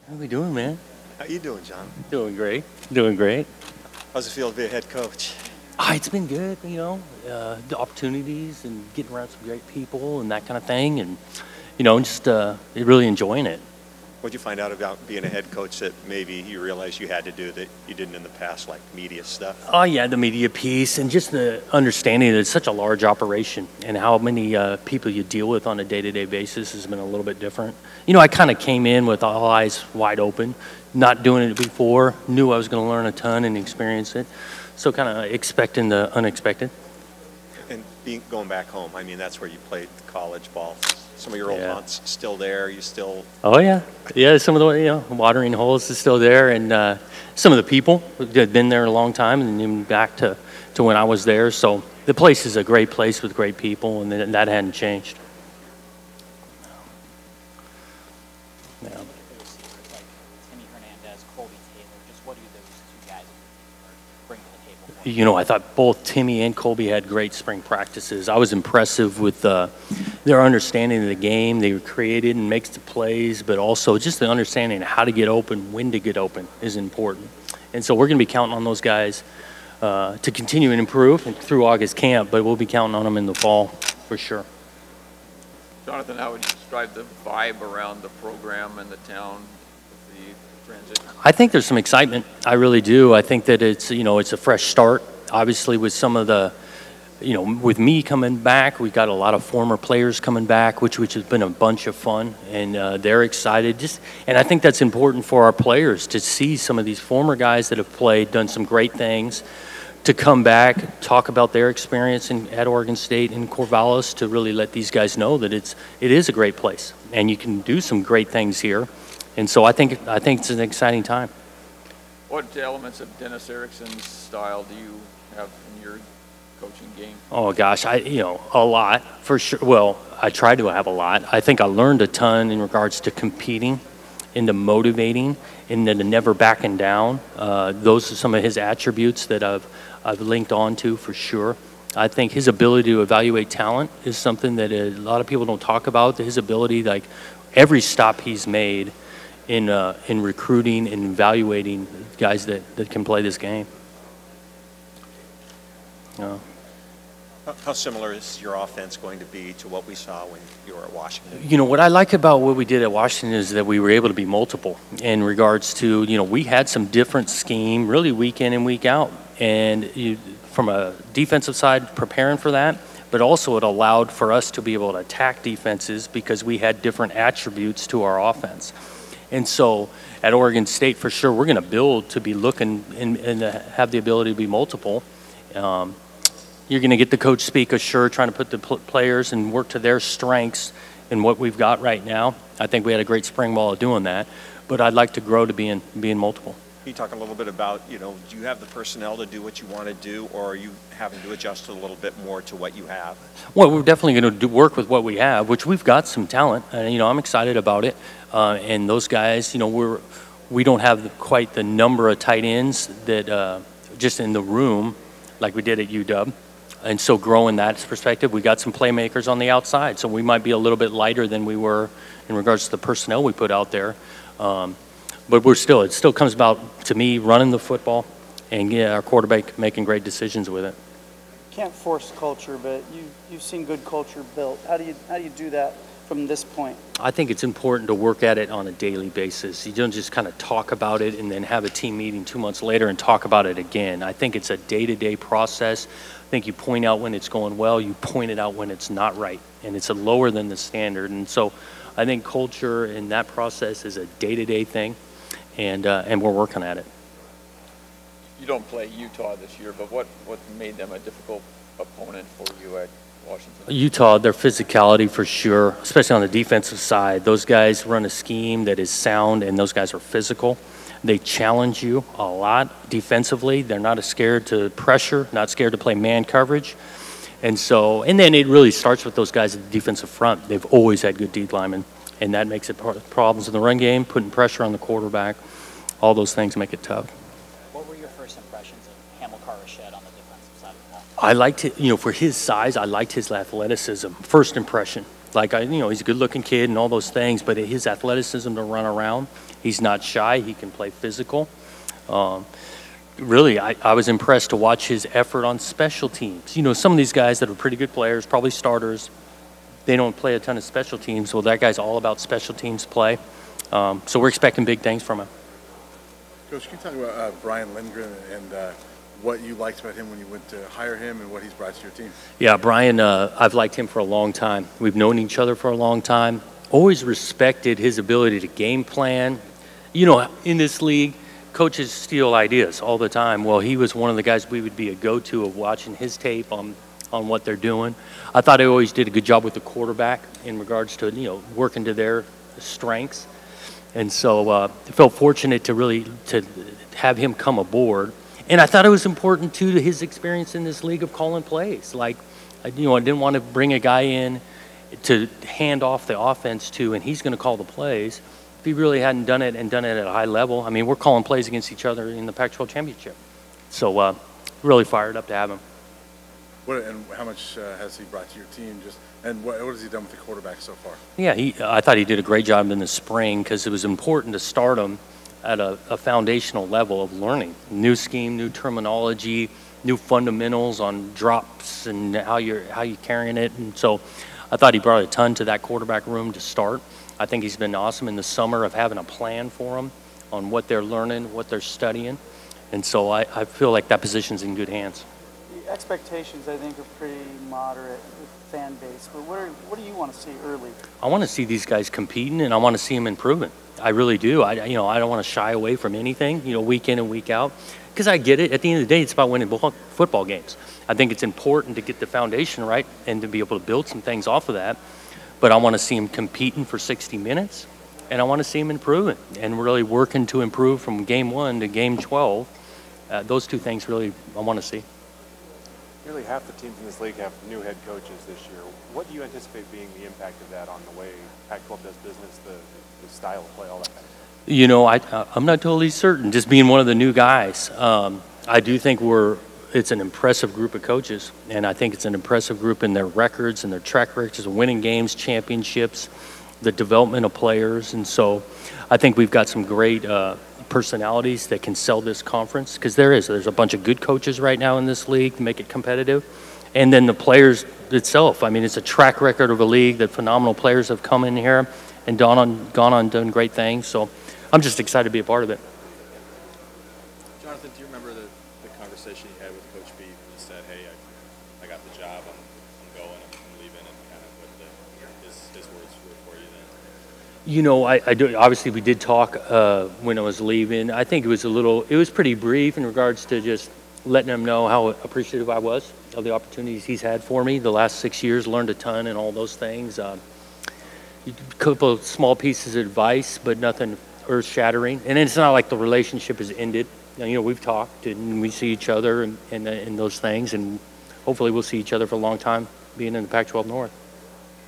How we doing, man? How you doing, John? Doing great. Doing great. How's it feel to be a head coach? It's been good, the opportunities and getting around some great people and that kind of thing, and just really enjoying it. What'd you find out about being a head coach that maybe you realized you had to do that you didn't in the past, like media stuff? Oh yeah, the media piece and just the understanding that it's such a large operation and how many people you deal with on a day-to-day basis has been a little bit different. I kind of came in with all eyes wide open, not doing it before, knew I was going to learn a ton and experience it, so kind of expecting the unexpected. And going back home, I mean, that's where you played college ball. Some of your old haunts still there? You still? Oh yeah. Some of the watering holes is still there, and some of the people had been there a long time, and even back to when I was there. So the place is a great place with great people, and that hadn't changed. Yeah. I thought both Timmy and Colby had great spring practices. I was impressive with their understanding of the game. They were created and makes the plays, but also just the understanding of how to get open, when to get open is important. And so we're going to be counting on those guys to continue and improve through August camp, but we'll be counting on them in the fall for sure. Jonathan, how would you describe the vibe around the program and the town with the transition? I think there's some excitement. I really do. I think that it's a fresh start. Obviously, with some of the, with me coming back, we got a lot of former players coming back, which has been a bunch of fun, and they're excited. And I think that's important for our players to see some of these former guys that have played, done some great things, to come back, talk about their experience at Oregon State and Corvallis, to really let these guys know that it is a great place, and you can do some great things here. And so I think it's an exciting time. What elements of Dennis Erickson's style do you have in your coaching game? Oh gosh, a lot for sure. Well, I try to have a lot. I think I learned a ton in regards to competing, into motivating, and then never backing down. Those are some of his attributes that I've linked on to for sure. I think his ability to evaluate talent is something that a lot of people don't talk about. His ability, like every stop he's made in recruiting and evaluating guys that can play this game. How similar is your offense going to be to what we saw when you were at Washington? What I like about what we did at Washington is that we were able to be multiple in regards to, we had some different scheme really week in and week out. And from a defensive side, preparing for that, but also it allowed for us to be able to attack defenses because we had different attributes to our offense. And so at Oregon State, for sure, we're going to build to be looking and have the ability to be multiple. You're going to get the coach speak, sure, trying to put the players and work to their strengths in what we've got right now. I think we had a great spring ball of doing that, but I'd like to grow to being multiple. Can you talk a little bit about, do you have the personnel to do what you want to do, or are you having to adjust a little bit more to what you have? Well, we're definitely going to work with what we have, which we've got some talent, and I'm excited about it. And those guys, we don't have quite the number of tight ends that just in the room like we did at UW. And so growing that perspective, we got some playmakers on the outside, so we might be a little bit lighter than we were in regards to the personnel we put out there. But it still comes about, to me, running the football and our quarterback making great decisions with it. Can't force culture, but you've seen good culture built. How do you do that from this point? I think it's important to work at it on a daily basis. You don't just kind of talk about it and then have a team meeting 2 months later and talk about it again. I think it's a day-to-day process. I think you point out when it's going well, you point it out when it's not right, and it's lower than the standard. And so I think culture in that process is a day-to-day thing, and we're working at it. You don't play Utah this year, but what made them a difficult opponent for you at Washington? Utah, their physicality for sure, especially on the defensive side. Those guys run a scheme that is sound, and those guys are physical. They challenge you a lot defensively. They're not scared to pressure, not scared to play man coverage. And then it really starts with those guys at the defensive front. They've always had good D linemen, and that makes it problems in the run game, putting pressure on the quarterback. All those things make it tough. What were your first impressions of Hamilcar Rashed on the defensive side of the ball? I liked it, for his size, I liked his athleticism. First impression. He's a good-looking kid and all those things, but his athleticism to run around He's not shy. He can play physical. Really, I was impressed to watch his effort on special teams. You know, some of these guys that are pretty good players, probably starters, they don't play a ton of special teams. Well, that guy's all about special teams play. So we're expecting big things from him. Coach, can you talk about Brian Lindgren and what you liked about him when you went to hire him and what he's brought to your team? Yeah, Brian, I've liked him for a long time. We've known each other for a long time. Always respected his ability to game plan. You know, in this league, coaches steal ideas all the time. Well, he was one of the guys we would be a go-to of watching his tape on what they're doing. I thought he always did a good job with the quarterback in regards to, you know, working to their strengths. And so I felt fortunate to have him come aboard. And I thought it was important, too, to his experience in this league of calling plays. Like, you know, I didn't want to bring a guy in to hand off the offense to, and he's going to call the plays. If he really hadn't done it and done it at a high level, I mean, we're calling plays against each other in the Pac-12 championship. So really fired up to have him. And how much has he brought to your team? And what has he done with the quarterback so far? Yeah, I thought he did a great job in the spring because it was important to start him at a foundational level of learning. New scheme, new terminology, new fundamentals on drops and how you're carrying it. And so I thought he brought a ton to that quarterback room to start. I think he's been awesome in the summer of having a plan for them on what they're learning, what they're studying. And so I feel like that position's in good hands. The expectations, I think, are pretty moderate with the fan base. But what do you want to see early? I want to see these guys competing, and I want to see them improving. I really do. I don't want to shy away from anything, you know, week in and week out, because I get it. At the end of the day, it's about winning football games. I think it's important to get the foundation right and to be able to build some things off of that. But I want to see them competing for 60 minutes, and I want to see them improving and really working to improve from game 1 to game 12. Those two things really I want to see. Nearly half the teams in this league have new head coaches this year. What do you anticipate being the impact of that on the way Pac-12 does business, the style of play, all that kind of stuff? You know, I'm not totally certain. Just being one of the new guys, I do think it's an impressive group of coaches, and I think it's an impressive group in their records and their track records of winning games, championships, the development of players. And so I think we've got some great personalities that can sell this conference, because there's a bunch of good coaches right now in this league to make it competitive. And then the players itself. I mean, it's a track record of a league that phenomenal players have come in here and gone on doing great things. So I'm just excited to be a part of it. Jonathan, do you remember the conversation you had with Coach B when you said, hey, I got the job, I'm going, I'm leaving, and kind of what his words were for you then? You know, I do. Obviously, we did talk when I was leaving. I think it was pretty brief in regards to just letting him know how appreciative I was of the opportunities he's had for me the last 6 years, learned a ton and all those things. A couple of small pieces of advice, but nothing earth-shattering. And it's not like the relationship has ended. You know, we've talked and we see each other and those things, and hopefully we'll see each other for a long time being in the Pac-12 North.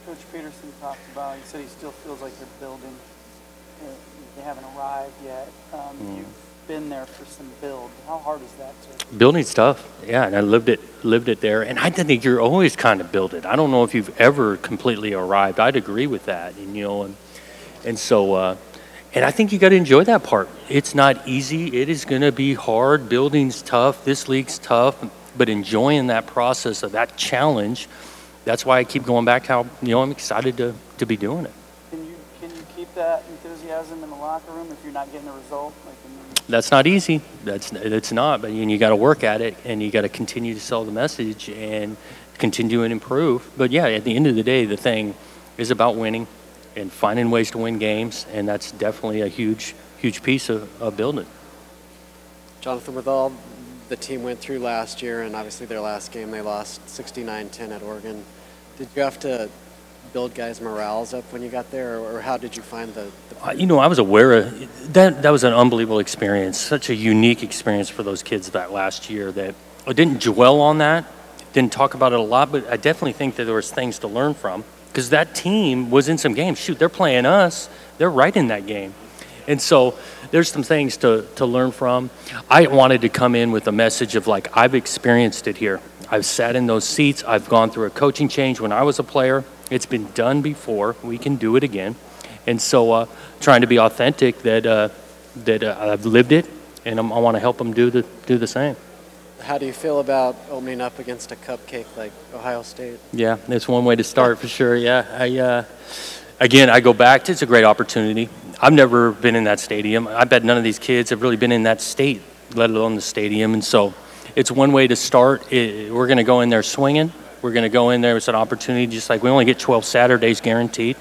Coach Peterson talked about, he said he still feels like they're building. They haven't arrived yet. You've been there for some build. How hard is that to? Building's tough, yeah, and I lived it there. And I think you're always kind of building. I don't know if you've ever completely arrived. I'd agree with that, and you know, and so. And I think you got to enjoy that part. It's not easy. It is going to be hard. Building's tough. This league's tough. But enjoying that process of that challenge, that's why I keep going back. How I'm excited to be doing it. Can you keep that enthusiasm in the locker room if you're not getting a result? That's not easy. It's not. But you got to work at it, and you got to continue to sell the message and continue and improve. But yeah, at the end of the day, the thing is about winning and finding ways to win games, and that's definitely a huge piece of building. Jonathan, with all the team went through last year, and obviously their last game, they lost 69-10 at Oregon. Did you have to build guys' morales up when you got there, or how did you find the I was aware of that. That was an unbelievable experience, such a unique experience for those kids that last year that I didn't dwell on that, didn't talk about it a lot, but I definitely think that there was things to learn from. Because that team was in some games. Shoot, they're playing us. They're right in that game. And so there's some things to learn from. I wanted to come in with a message of, like, I've experienced it here. I've sat in those seats. I've gone through a coaching change when I was a player. It's been done before. We can do it again. And so trying to be authentic that I've lived it, and I want to help them do the same. How do you feel about opening up against a cupcake like Ohio State? Yeah, that's one way to start for sure. Yeah, again, I go back to, it's a great opportunity. I've never been in that stadium. I bet none of these kids have really been in that state, let alone the stadium. And so it's one way to start. We're going to go in there swinging. We're going to go in there. It's an opportunity, just like we only get 12 Saturdays guaranteed,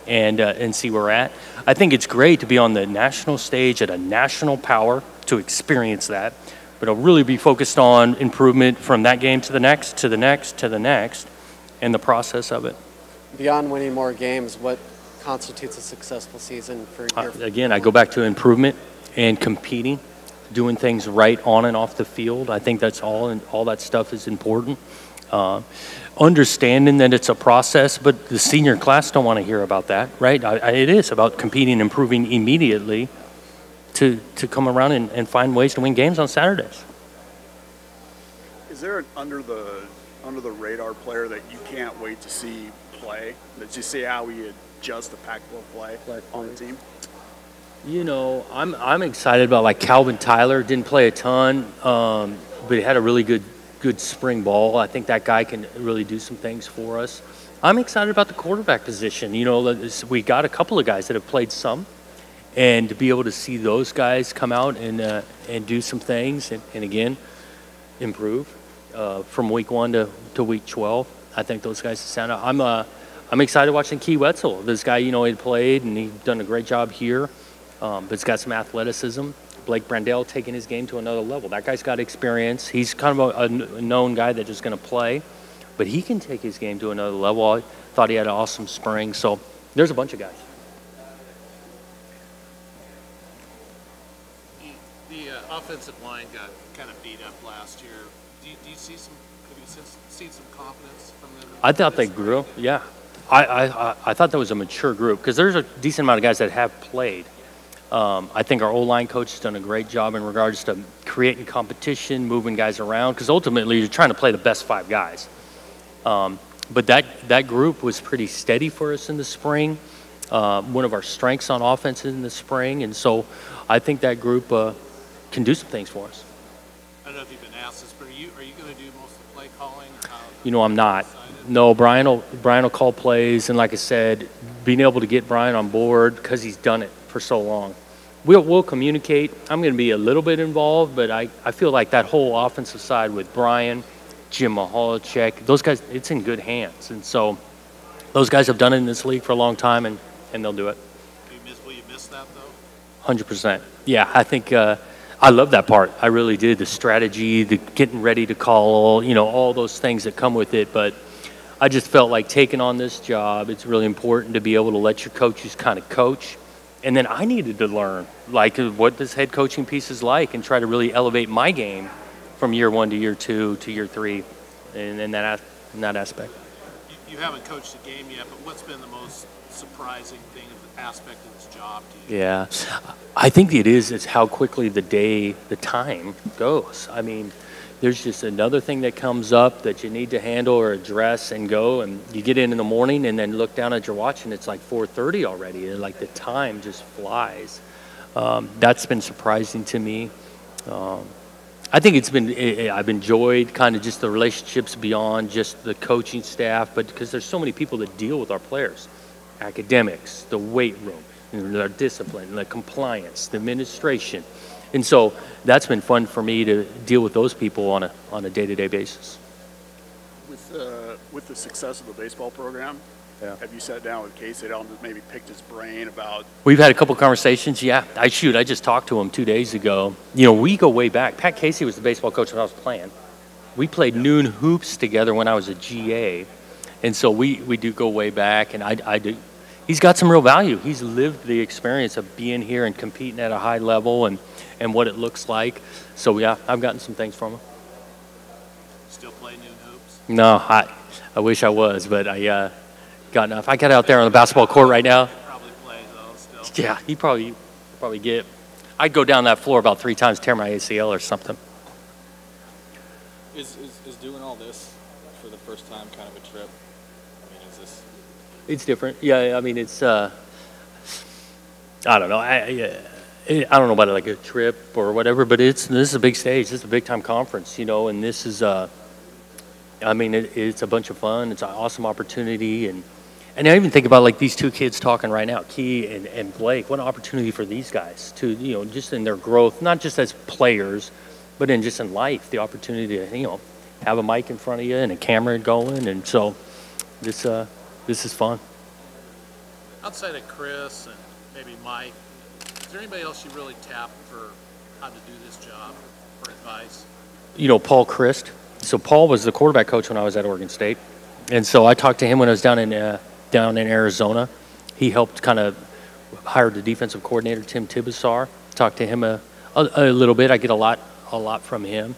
and see where we're at. I think it's great to be on the national stage at a national power to experience that. But I'll really be focused on improvement from that game to the next, to the next, to the next, and the process of it. Beyond winning more games, what constitutes a successful season for your? Again, I go back to improvement and competing, doing things right on and off the field. I think that's all, and all that stuff is important. Understanding that it's a process, but the senior class don't want to hear about that, right? It is about competing and improving immediately to come around and find ways to win games on Saturdays. Is there an under the radar player that you can't wait to see play? That you see how he adjusts the Pac-12 play on the team? You know, I'm excited about, like, Calvin Tyler. Didn't play a ton, but he had a really good spring ball. I think that guy can really do some things for us. I'm excited about the quarterback position. You know, we got a couple of guys that have played some, and to be able to see those guys come out and do some things and again improve from week 1 to week 12. I think those guys stand out. I'm excited watching Key Wetzel. This guy, you know, he played and he's done a great job here, but he's got some athleticism. Blake Brandell taking his game to another level. That guy's got experience. He's kind of a known guy that's just going to play, but he can take his game to another level. I thought he had an awesome spring. So there's a bunch of guys. The offensive line got kind of beat up last year. Do you see seen some confidence from them? I thought they grew. Yeah, I thought that was a mature group because there's a decent amount of guys that have played. I think our O-line coach has done a great job in regards to creating competition, moving guys around, because ultimately you're trying to play the best 5 guys. But that group was pretty steady for us in the spring. One of our strengths on offense in the spring, and so I think that group can do some things for us. I don't know if you've been asked this, but are you going to do most of the play calling? You know, I'm not. No, Brian will call plays, and like I said, being able to get Brian on board because he's done it for so long. We'll communicate. I'm going to be a little bit involved, but I feel like that whole offensive side with Brian, Jim Mahalicek, those guys, it's in good hands. And so those guys have done it in this league for a long time, and they'll do it. Will you miss that, though? 100%. Yeah, I think I love that part. I really did. The strategy, the getting ready to call, you know, all those things that come with it. But I just felt like taking on this job, it's really important to be able to let your coaches kind of coach. And then I needed to learn, like, what this head coaching piece is like and try to really elevate my game from year 1 to year 2 to year 3 in that aspect. You haven't coached a game yet, but what's been the most surprising thing, aspect of this job to you? Yeah, I think it's how quickly the time goes. I mean, there's just another thing that comes up that you need to handle or address and go, and you get in the morning and then look down at your watch and it's like 4:30 already, and like the time just flies. That's been surprising to me. I think I've enjoyed kind of just the relationships beyond just the coaching staff, but because there's so many people that deal with our players, academics, the weight room, their discipline, the compliance, the administration. And so that's been fun for me to deal with those people on a day-to-day basis. With the success of the baseball program, yeah. Have you sat down with Casey and maybe picked his brain about? We've had a couple conversations. Yeah, I just talked to him 2 days ago. You know, we go way back. Pat Casey was the baseball coach when I was playing. We played noon hoops together when I was a GA, and so we do go way back. And I do. He's got some real value. He's lived the experience of being here and competing at a high level and what it looks like. So, yeah, I've gotten some things from him. Still play noon hoops? No, I wish I was, but I got enough. I got out there on the basketball court right now. Probably play, though, still. Yeah, he probably get. I'd go down that floor about 3 times, tear my ACL or something. Is doing all this for the first time kind of a trip? I mean, is this? It's different. Yeah, I mean, it's I don't know. I don't know about like a trip or whatever, but this is a big stage. This is a big time conference, you know, and this is I mean, it's a bunch of fun. It's an awesome opportunity, and I even think about like these two kids talking right now, Key and Blake. What an opportunity for these guys to, you know, just in their growth, not just as players, but in just in life, the opportunity to, you know, have a mic in front of you and a camera going, and so this is fun. Outside of Chris and maybe Mike, is there anybody else you really tap for how to do this job, for advice? You know, Paul Christ. So Paul was the quarterback coach when I was at Oregon State, and so I talked to him when I was down in Arizona. He helped kind of hire the defensive coordinator, Tim Tibesar. Talked to him a little bit. I get a lot from him.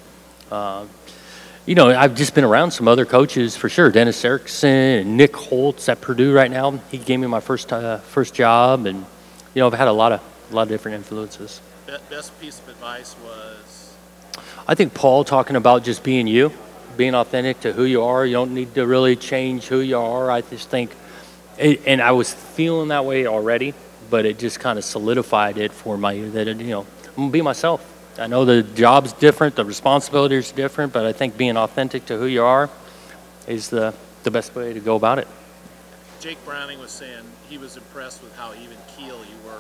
You know, I've just been around some other coaches for sure. Dennis Erickson and Nick Holtz at Purdue right now. He gave me my first job, and you know, I've had a lot of different influences. Best piece of advice was? I think Paul talking about just being you, being authentic to who you are. You don't need to really change who you are. I just think, and I was feeling that way already, but it just kind of solidified it for me that, you know, I'm going to be myself. I know the job's different, the responsibility is different, but I think being authentic to who you are is the best way to go about it. Jake Browning was saying he was impressed with how even keel you were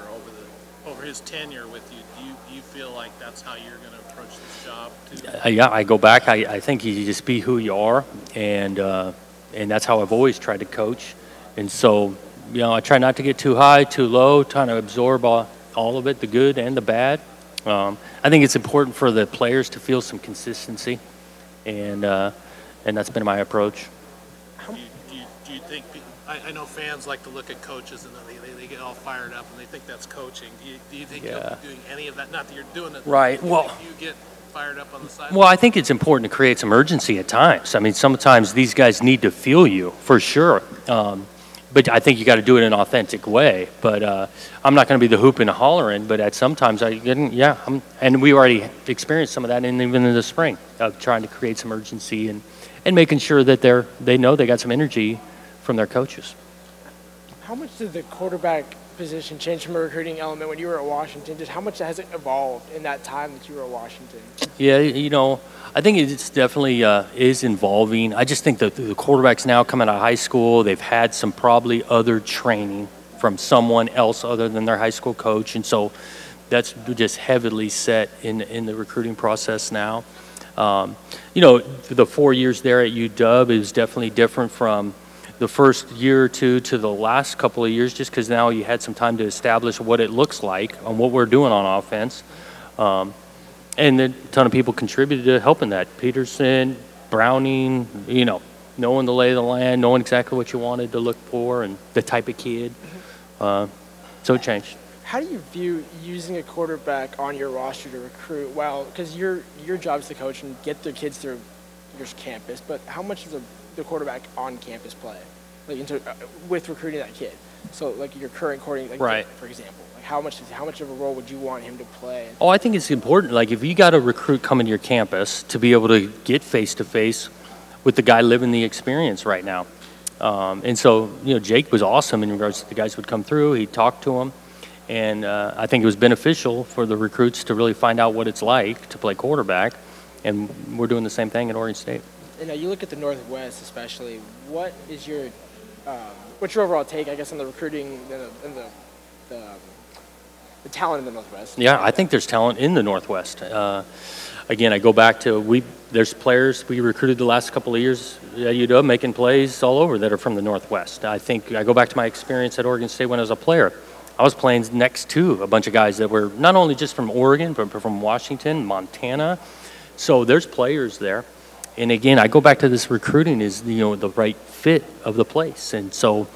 over his tenure with you. Do you feel like that's how you're going to approach this job too? Yeah, I go back. I think you just be who you are, and that's how I've always tried to coach. And so, you know, I try not to get too high, too low, trying to absorb all of it, the good and the bad. I think it's important for the players to feel some consistency, and that's been my approach. Do you think? I know fans like to look at coaches and then they get all fired up and they think that's coaching. Do you think you'll be doing any of that? Not that you're doing it. Right. Well, you get fired up on the side. Well, I think it's important to create some urgency at times. I mean, sometimes these guys need to feel you for sure. But I think you got to do it in an authentic way. But I'm not going to be the hooping and hollering. But at sometimes and we already experienced some of that, and even in the spring, of trying to create some urgency and making sure that they know they got some energy from their coaches. How much did the quarterback position change from a recruiting element when you were at Washington? Just how much has it evolved in that time that you were at Washington? Yeah, you know, I think it's definitely is involving. I just think that the quarterbacks now coming out of high school, they've had some probably other training from someone else other than their high school coach, and so that's just heavily set in the recruiting process now. You know, the 4 years there at UW is definitely different from the first year or two to the last couple of years, just because now you had some time to establish what it looks like on what we're doing on offense. And a ton of people contributed to helping that. Peterson, Browning, you know, knowing the lay of the land, knowing exactly what you wanted to look for and the type of kid. So it changed. How do you view using a quarterback on your roster to recruit? Well, because your job is to coach and get the kids through your campus, but how much does the quarterback on campus play, like with recruiting that kid? So like your current quarterback, right, for example, like how much of a role would you want him to play? Oh, I think it's important. Like if you got a recruit coming to your campus to be able to get face to face with the guy living the experience right now. And so, you know, Jake was awesome in regards to the guys who would come through. He talked to them. And I think it was beneficial for the recruits to really find out what it's like to play quarterback. And we're doing the same thing at Oregon State. And now you look at the Northwest especially. What is what's your overall take, I guess, on the recruiting and the talent in the Northwest? Yeah, I think there's talent in the Northwest. Again, I go back to there's players we recruited the last couple of years at UW making plays all over that are from the Northwest. I think I go back to my experience at Oregon State when I was a player. I was playing next to a bunch of guys that were not only just from Oregon, but from Washington, Montana. So there's players there. And again, I go back to this recruiting is, you know, the right fit of the place. And so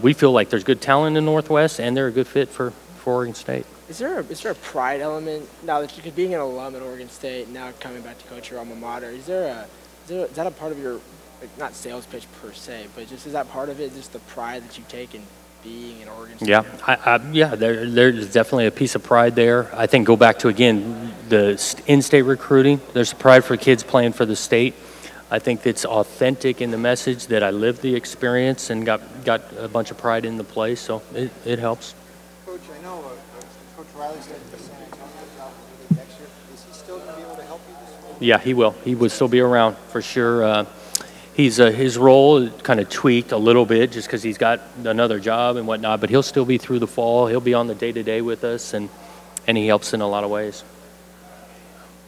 we feel like there's good talent in the Northwest and they're a good fit for Oregon State. Is there a pride element now that you're being an alum at Oregon State, now coming back to coach your alma mater? Is that a part of your, like, not sales pitch per se, but just is that part of it, just the pride that you take in being in Oregon State? Yeah, there's definitely a piece of pride there. I think go back to, again, the in-state recruiting. There's pride for kids playing for the state. I think it's authentic in the message that I lived the experience and got a bunch of pride in the play, so it helps. Coach, I know Coach Riley's starting the San Antonio job maybe next year. Is he still going to be able to help you this year? Yeah, he will. He will still be around for sure. His role kind of tweaked a little bit just because he's got another job and whatnot, but he'll still be through the fall. He'll be on the day-to-day with us, and he helps in a lot of ways.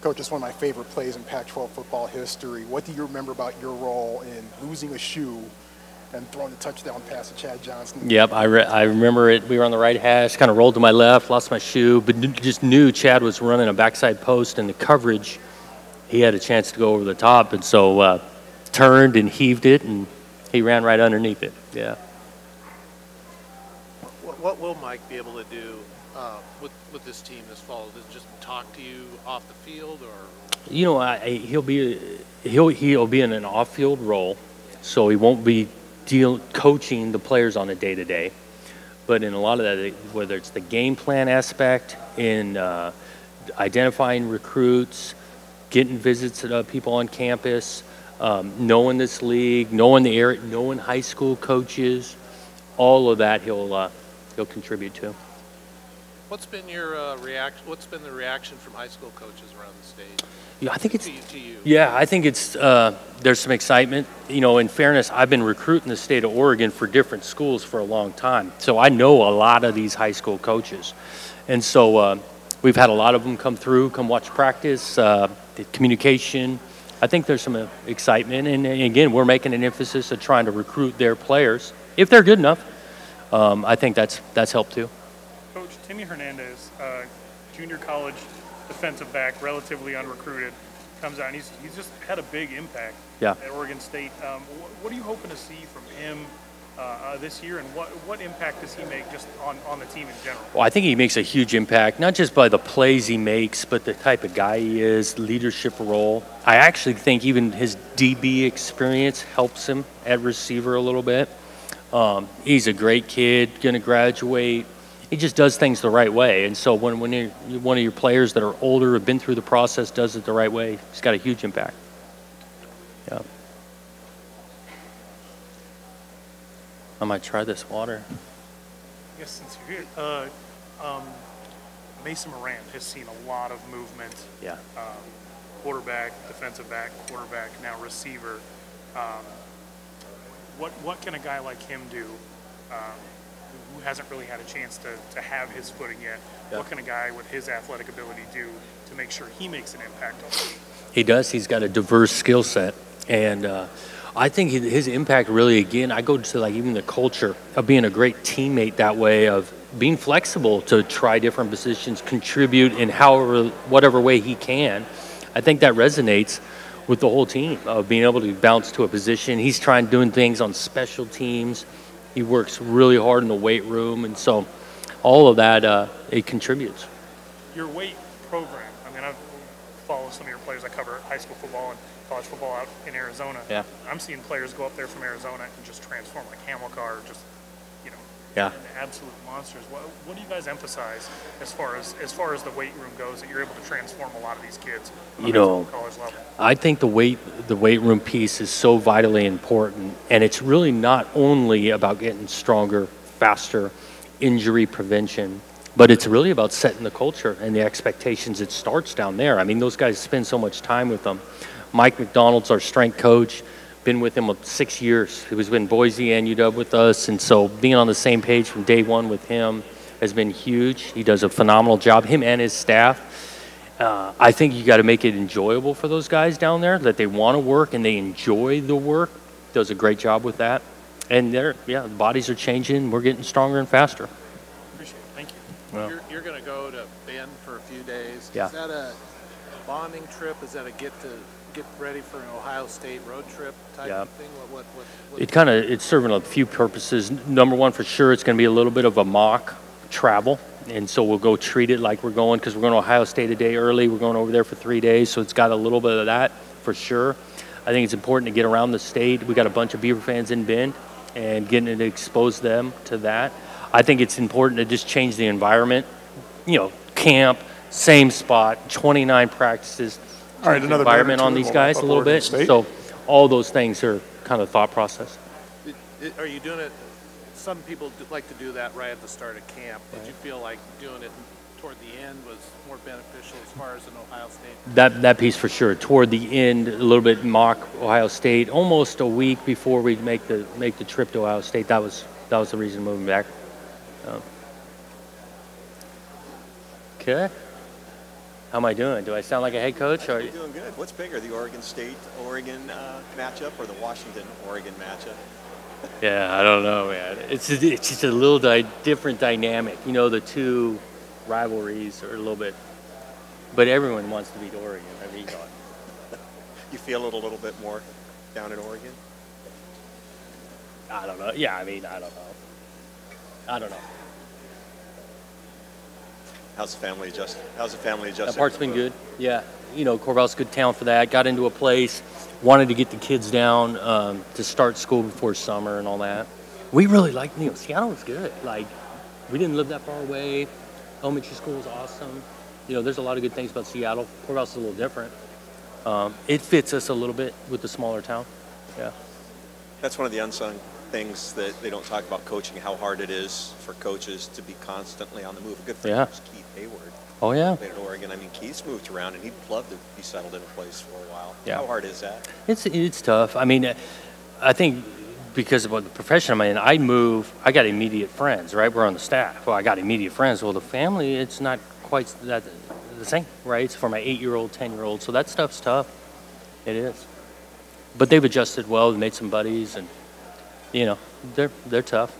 Coach, it's one of my favorite plays in Pac-12 football history. What do you remember about your role in losing a shoe and throwing the touchdown pass to Chad Johnson? Yep, I remember it. We were on the right hash, kind of rolled to my left, lost my shoe, but just knew Chad was running a backside post, and the coverage, he had a chance to go over the top, and so turned and heaved it, and he ran right underneath it. Yeah. What will Mike be able to do with this team this fall? Does it just talk to you off the field, or? You know, he'll be in an off-field role, so he won't be coaching the players on a day-to-day. But in a lot of that, whether it's the game plan aspect, in identifying recruits, getting visits to people on campus, knowing this league, knowing the area, knowing high school coaches, all of that he'll contribute to. What's been your reaction? What's been the reaction from high school coaches around the state? Yeah, I think it's to you. Yeah, I think it's there's some excitement. You know, in fairness, I've been recruiting the state of Oregon for different schools for a long time, so I know a lot of these high school coaches, and so we've had a lot of them come through, come watch practice, the communication. I think there's some excitement, and again, we're making an emphasis of trying to recruit their players if they're good enough. I think that's helped too. Coach, Timmy Hernandez, junior college defensive back, relatively unrecruited, comes out and he's just had a big impact at Oregon State. What are you hoping to see from him this year, and what impact does he make just on the team in general? Well, I think he makes a huge impact, not just by the plays he makes, but the type of guy he is, leadership role. I actually think even his DB experience helps him at receiver a little bit. He's a great kid, going to graduate. He just does things the right way. And so when one of your players that are older, have been through the process, does it the right way, he's got a huge impact. Yeah. I might try this water. I guess since you're here, Mason Moran has seen a lot of movement. Yeah. Quarterback, defensive back, quarterback, now receiver. What can a guy like him do who hasn't really had a chance to have his footing yet? Yeah. What can a guy with his athletic ability do to make sure he makes an impact on the team? He does. He's got a diverse skill set. And I think his impact really, again, I go to like even the culture of being a great teammate that way, of being flexible to try different positions, contribute in whatever way he can. I think that resonates with the whole team, of being able to bounce to a position. He's doing things on special teams. He works really hard in the weight room, and so all of that, it contributes. Your weight program, I mean, I follow some of your players. I cover high school football and college football out in Arizona. Yeah. I'm seeing players go up there from Arizona and just transform, like Hamilcar, just, Yeah. absolute monsters. What do you guys emphasize as far as the weight room goes, that you're able to transform a lot of these kids on college level? I think the weight room piece is so vitally important, and it's really not only about getting stronger, faster, injury prevention, but it's really about setting the culture and the expectations. It starts down there. I mean, those guys spend so much time with them. Mike McDonald's our strength coach. Been with him 6 years. He was in Boise and UW with us, and so being on the same page from day one with him has been huge. He does a phenomenal job, him and his staff. I think you got to make it enjoyable for those guys down there, that they want to work and they enjoy the work. Does a great job with that. And the bodies are changing. We're getting stronger and faster. Appreciate it. Thank you. Well, You're going to go to Bend for a few days. Yeah. Is that a bonding trip? Is that a get ready for an Ohio State road trip type of thing? It's serving a few purposes. Number one, for sure, it's going to be a little bit of a mock travel, and so we'll go treat it like we're going, because we're going to Ohio State a day early. We're going over there for 3 days, so it's got a little bit of that for sure. I think it's important to get around the state. We got a bunch of Beaver fans in Bend, and getting to expose them to that. I think it's important to just change the environment. Camp, same spot, 29 practices. All right, another environment on these guys a little bit. So all those things are kind of thought process. Are you doing it some people like to do that right at the start of camp. Did you feel like doing it toward the end was more beneficial as far as in Ohio State? That piece for sure. Toward the end, a little bit mock Ohio State. Almost a week before we make the trip to Ohio State. That was the reason moving back. Okay. How am I doing? Do I sound like a head coach? Or You're doing good. What's bigger, the Oregon State-Oregon matchup or the Washington-Oregon matchup? Yeah, I don't know, man. It's just a little different dynamic. You know, the two rivalries are a little bit, but everyone wants to beat Oregon. I mean, You feel it a little bit more down in Oregon? I don't know. Yeah, I mean, I don't know. How's the family adjusting? That part's been good. Yeah, you know, Corvallis good town for that. Got into a place, wanted to get the kids down to start school before summer and all that. We really liked, you know, Seattle was good. Like, we didn't live that far away. Elementary school was awesome. You know, there's a lot of good things about Seattle. Corvallis is a little different. It fits us a little bit with the smaller town. Yeah. That's one of the unsung things that they don't talk about coaching, how hard it is for coaches to be constantly on the move. A good friend was Keith Hayward. Oh, yeah. Played at Oregon. I mean, Keith's moved around, and he'd love to be settled in a place for a while. Yeah. How hard is that? It's tough. I mean, I think because of the profession I'm in, I got immediate friends, right? We're on the staff. Well, I got immediate friends. Well, the family, it's not quite the same, right? It's for my 8-year-old, 10-year-old. So that stuff's tough. It is. But they've adjusted well and made some buddies, and, you know, they're tough.